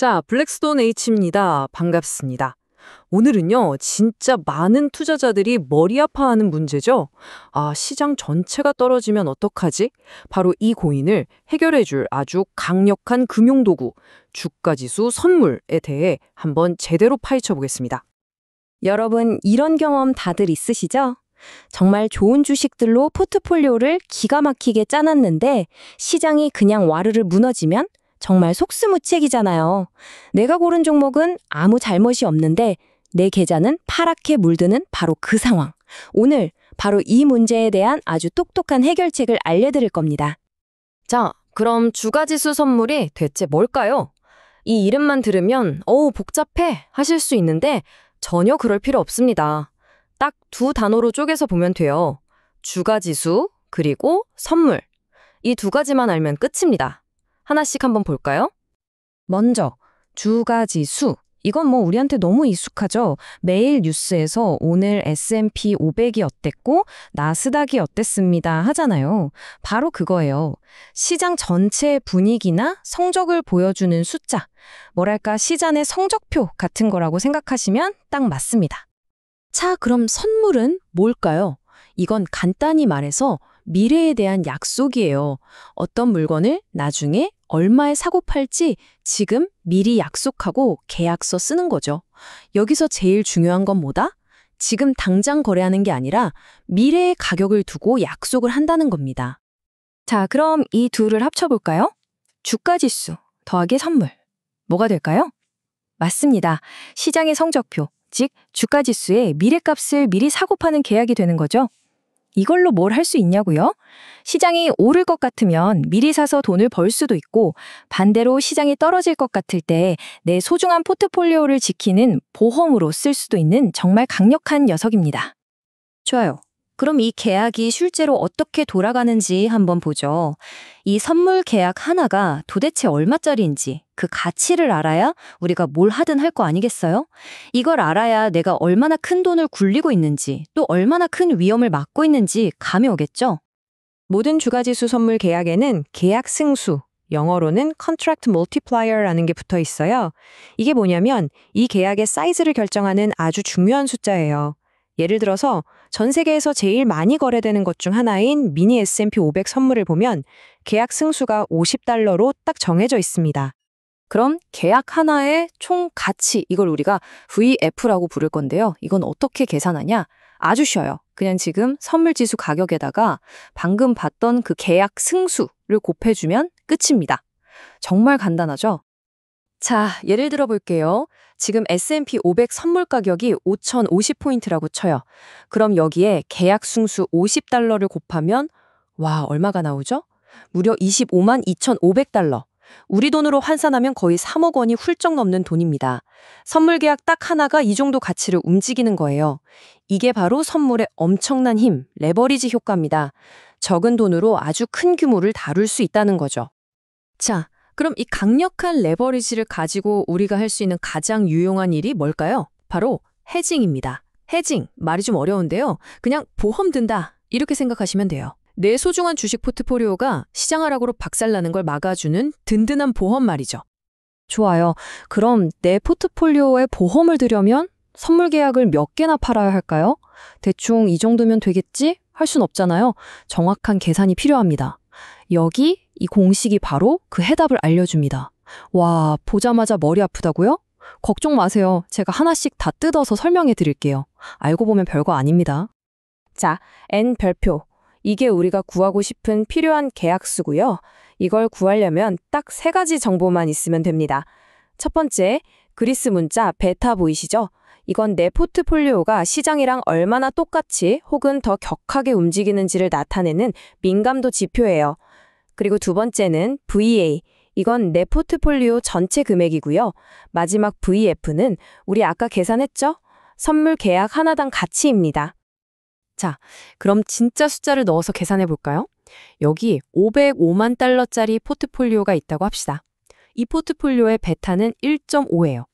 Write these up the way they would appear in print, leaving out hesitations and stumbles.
자, 블랙스톤 H입니다. 반갑습니다. 오늘은요, 진짜 많은 투자자들이 머리 아파하는 문제죠. 시장 전체가 떨어지면 어떡하지? 바로 이 고민을 해결해줄 아주 강력한 금융도구, 주가지수 선물에 대해 한번 제대로 파헤쳐 보겠습니다. 여러분, 이런 경험 다들 있으시죠? 정말 좋은 주식들로 포트폴리오를 기가 막히게 짜놨는데 시장이 그냥 와르르 무너지면 정말 속수무책이잖아요. 내가 고른 종목은 아무 잘못이 없는데 내 계좌는 파랗게 물드는 바로 그 상황. 오늘 바로 이 문제에 대한 아주 똑똑한 해결책을 알려드릴 겁니다. 자, 그럼 주가지수 선물이 대체 뭘까요? 이 이름만 들으면 복잡해 하실 수 있는데 전혀 그럴 필요 없습니다. 딱 두 단어로 쪼개서 보면 돼요. 주가지수 그리고 선물. 이 두 가지만 알면 끝입니다. 하나씩 한번 볼까요? 먼저 주가지수. 이건 우리한테 너무 익숙하죠? 매일 뉴스에서 오늘 S&P 500이 어땠고 나스닥이 어땠습니다 하잖아요. 바로 그거예요. 시장 전체의 분위기나 성적을 보여주는 숫자. 뭐랄까 시장의 성적표 같은 거라고 생각하시면 딱 맞습니다. 자, 그럼 선물은 뭘까요? 이건 간단히 말해서 미래에 대한 약속이에요. 어떤 물건을 나중에 얼마에 사고 팔지 지금 미리 약속하고 계약서 쓰는 거죠. 여기서 제일 중요한 건 뭐다? 지금 당장 거래하는 게 아니라 미래의 가격을 두고 약속을 한다는 겁니다. 자, 그럼 이 둘을 합쳐볼까요? 주가지수 더하기 선물. 뭐가 될까요? 맞습니다. 시장의 성적표, 즉 주가지수의 미래값을 미리 사고 파는 계약이 되는 거죠. 이걸로 뭘 할 수 있냐고요? 시장이 오를 것 같으면 미리 사서 돈을 벌 수도 있고 반대로 시장이 떨어질 것 같을 때 내 소중한 포트폴리오를 지키는 보험으로 쓸 수도 있는 정말 강력한 녀석입니다. 좋아요. 그럼 이 계약이 실제로 어떻게 돌아가는지 한번 보죠. 이 선물 계약 하나가 도대체 얼마짜리인지 그 가치를 알아야 우리가 뭘 하든 할 거 아니겠어요? 이걸 알아야 내가 얼마나 큰 돈을 굴리고 있는지 또 얼마나 큰 위험을 막고 있는지 감이 오겠죠? 모든 주가지수 선물 계약에는 계약 승수, 영어로는 Contract Multiplier라는 게 붙어 있어요. 이게 뭐냐면 이 계약의 사이즈를 결정하는 아주 중요한 숫자예요. 예를 들어서 전 세계에서 제일 많이 거래되는 것 중 하나인 미니 S&P 500 선물을 보면 계약 승수가 $50로 딱 정해져 있습니다. 그럼 계약 하나의 총 가치, 이걸 우리가 VF라고 부를 건데요. 이건 어떻게 계산하냐? 아주 쉬워요. 그냥 지금 선물지수 가격에다가 방금 봤던 그 계약 승수를 곱해주면 끝입니다. 정말 간단하죠? 자, 예를 들어 볼게요. 지금 S&P 500 선물 가격이 5,050포인트라고 쳐요. 그럼 여기에 계약 승수 $50를 곱하면 얼마가 나오죠? 무려 25만 2,500달러. 우리 돈으로 환산하면 거의 3억 원이 훌쩍 넘는 돈입니다. 선물 계약 딱 하나가 이 정도 가치를 움직이는 거예요. 이게 바로 선물의 엄청난 힘, 레버리지 효과입니다. 적은 돈으로 아주 큰 규모를 다룰 수 있다는 거죠. 자, 그럼 이 강력한 레버리지를 가지고 우리가 할 수 있는 가장 유용한 일이 뭘까요? 바로 헤징입니다. 헤징, 말이 좀 어려운데요. 그냥 보험 든다, 이렇게 생각하시면 돼요. 내 소중한 주식 포트폴리오가 시장 하락으로 박살나는 걸 막아주는 든든한 보험 말이죠. 좋아요. 그럼 내 포트폴리오에 보험을 들려면 선물 계약을 몇 개나 팔아야 할까요? 대충 이 정도면 되겠지? 할 순 없잖아요. 정확한 계산이 필요합니다. 여기 이 공식이 바로 그 해답을 알려줍니다. 와, 보자마자 머리 아프다고요? 걱정 마세요. 제가 하나씩 다 뜯어서 설명해 드릴게요. 알고 보면 별거 아닙니다. 자, N 별표. 이게 우리가 구하고 싶은 필요한 계약수고요. 이걸 구하려면 딱 3가지 정보만 있으면 됩니다. 첫 번째, 그리스 문자 베타 보이시죠? 이건 내 포트폴리오가 시장이랑 얼마나 똑같이 혹은 더 격하게 움직이는지를 나타내는 민감도 지표예요. 그리고 두 번째는 VA. 이건 내 포트폴리오 전체 금액이고요. 마지막 VF는 우리 아까 계산했죠? 선물 계약 하나당 가치입니다. 자, 그럼 진짜 숫자를 넣어서 계산해 볼까요? 여기 505만 달러짜리 포트폴리오가 있다고 합시다. 이 포트폴리오의 베타는 1.5예요.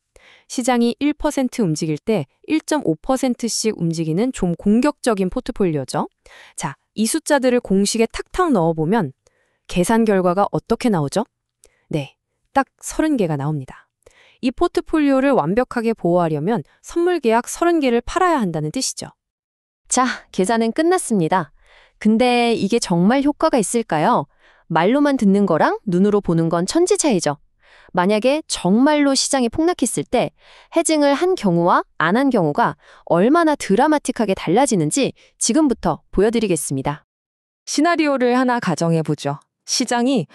시장이 1% 움직일 때 1.5%씩 움직이는 좀 공격적인 포트폴리오죠. 자, 이 숫자들을 공식에 탁탁 넣어보면 계산 결과가 어떻게 나오죠? 네, 딱 30개가 나옵니다. 이 포트폴리오를 완벽하게 보호하려면 선물 계약 30개를 팔아야 한다는 뜻이죠. 자, 계산은 끝났습니다. 근데 이게 정말 효과가 있을까요? 말로만 듣는 거랑 눈으로 보는 건 천지 차이죠. 만약에 정말로 시장이 폭락했을 때 해징을 한 경우와 안 한 경우가 얼마나 드라마틱하게 달라지는지 지금부터 보여드리겠습니다. 시나리오를 하나 가정해보죠. 시장이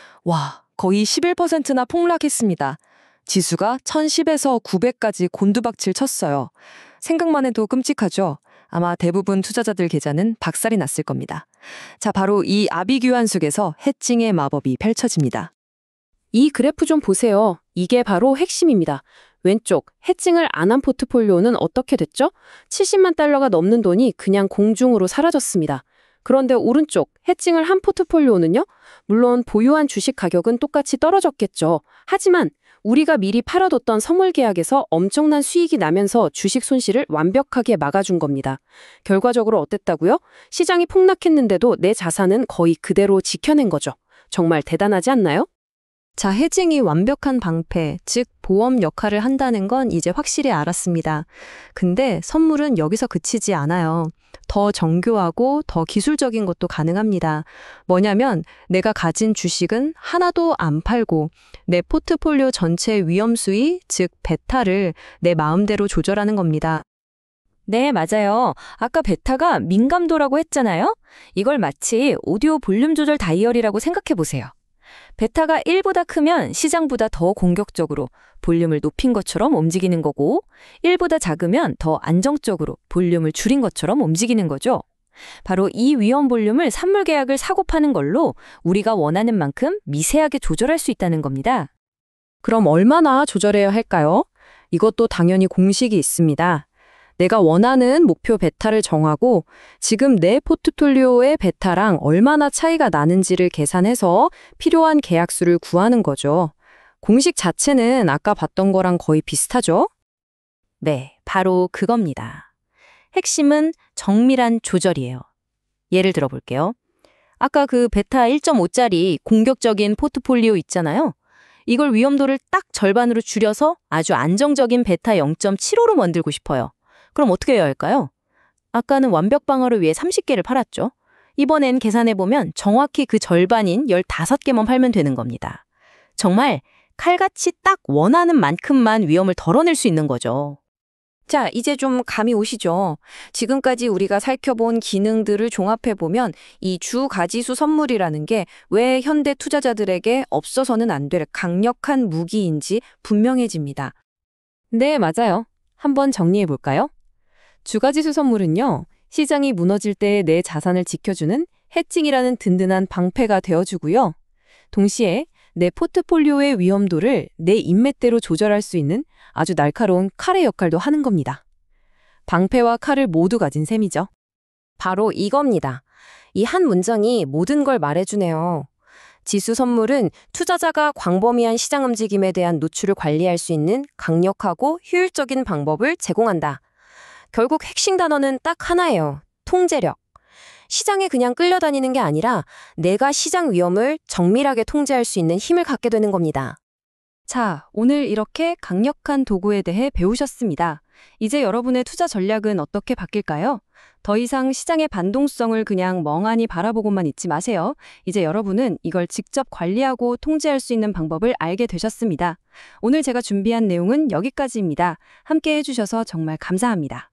거의 11%나 폭락했습니다. 지수가 1010에서 900까지 곤두박질 쳤어요. 생각만 해도 끔찍하죠? 아마 대부분 투자자들 계좌는 박살이 났을 겁니다. 자, 바로 이 아비규환 속에서 해칭의 마법이 펼쳐집니다. 이 그래프 좀 보세요. 이게 바로 핵심입니다. 왼쪽 해칭을 안 한 포트폴리오는 어떻게 됐죠? 70만 달러가 넘는 돈이 그냥 공중으로 사라졌습니다. 그런데 오른쪽 해칭을 한 포트폴리오는요? 물론 보유한 주식 가격은 똑같이 떨어졌겠죠. 하지만 우리가 미리 팔아뒀던 선물 계약에서 엄청난 수익이 나면서 주식 손실을 완벽하게 막아준 겁니다. 결과적으로 어땠다고요? 시장이 폭락했는데도 내 자산은 거의 그대로 지켜낸 거죠. 정말 대단하지 않나요? 자, 해징이 완벽한 방패, 즉 보험 역할을 한다는 건 이제 확실히 알았습니다. 근데 선물은 여기서 그치지 않아요. 더 정교하고 더 기술적인 것도 가능합니다. 뭐냐면 내가 가진 주식은 하나도 안 팔고 내 포트폴리오 전체 위험 수위, 즉 베타를 내 마음대로 조절하는 겁니다. 네, 맞아요. 아까 베타가 민감도라고 했잖아요. 이걸 마치 오디오 볼륨 조절 다이얼이라고 생각해 보세요. 베타가 1보다 크면 시장보다 더 공격적으로 볼륨을 높인 것처럼 움직이는 거고 1보다 작으면 더 안정적으로 볼륨을 줄인 것처럼 움직이는 거죠. 바로 이 위험 볼륨을 선물 계약을 사고 파는 걸로 우리가 원하는 만큼 미세하게 조절할 수 있다는 겁니다. 그럼 얼마나 조절해야 할까요? 이것도 당연히 공식이 있습니다. 내가 원하는 목표 베타를 정하고 지금 내 포트폴리오의 베타랑 얼마나 차이가 나는지를 계산해서 필요한 계약수를 구하는 거죠. 공식 자체는 아까 봤던 거랑 거의 비슷하죠? 네, 바로 그겁니다. 핵심은 정밀한 조절이에요. 예를 들어 볼게요. 아까 그 베타 1.5짜리 공격적인 포트폴리오 있잖아요. 이걸 위험도를 딱 절반으로 줄여서 아주 안정적인 베타 0.75로 만들고 싶어요. 그럼 어떻게 해야 할까요? 아까는 완벽 방어를 위해 30개를 팔았죠. 이번엔 계산해보면 정확히 그 절반인 15개만 팔면 되는 겁니다. 정말 칼같이 딱 원하는 만큼만 위험을 덜어낼 수 있는 거죠. 자, 이제 좀 감이 오시죠? 지금까지 우리가 살펴본 기능들을 종합해보면 이 주가지수 선물이라는 게 왜 현대 투자자들에게 없어서는 안 될 강력한 무기인지 분명해집니다. 네, 맞아요. 한번 정리해 볼까요? 주가지수 선물은요, 시장이 무너질 때 내 자산을 지켜주는 해칭이라는 든든한 방패가 되어주고요. 동시에 내 포트폴리오의 위험도를 내 입맛대로 조절할 수 있는 아주 날카로운 칼의 역할도 하는 겁니다. 방패와 칼을 모두 가진 셈이죠. 바로 이겁니다. 이 한 문장이 모든 걸 말해주네요. 지수 선물은 투자자가 광범위한 시장 움직임에 대한 노출을 관리할 수 있는 강력하고 효율적인 방법을 제공한다. 결국 핵심 단어는 딱 하나예요. 통제력. 시장에 그냥 끌려다니는 게 아니라 내가 시장 위험을 정밀하게 통제할 수 있는 힘을 갖게 되는 겁니다. 자, 오늘 이렇게 강력한 도구에 대해 배우셨습니다. 이제 여러분의 투자 전략은 어떻게 바뀔까요? 더 이상 시장의 반동성을 그냥 멍하니 바라보고만 있지 마세요. 이제 여러분은 이걸 직접 관리하고 통제할 수 있는 방법을 알게 되셨습니다. 오늘 제가 준비한 내용은 여기까지입니다. 함께 해주셔서 정말 감사합니다.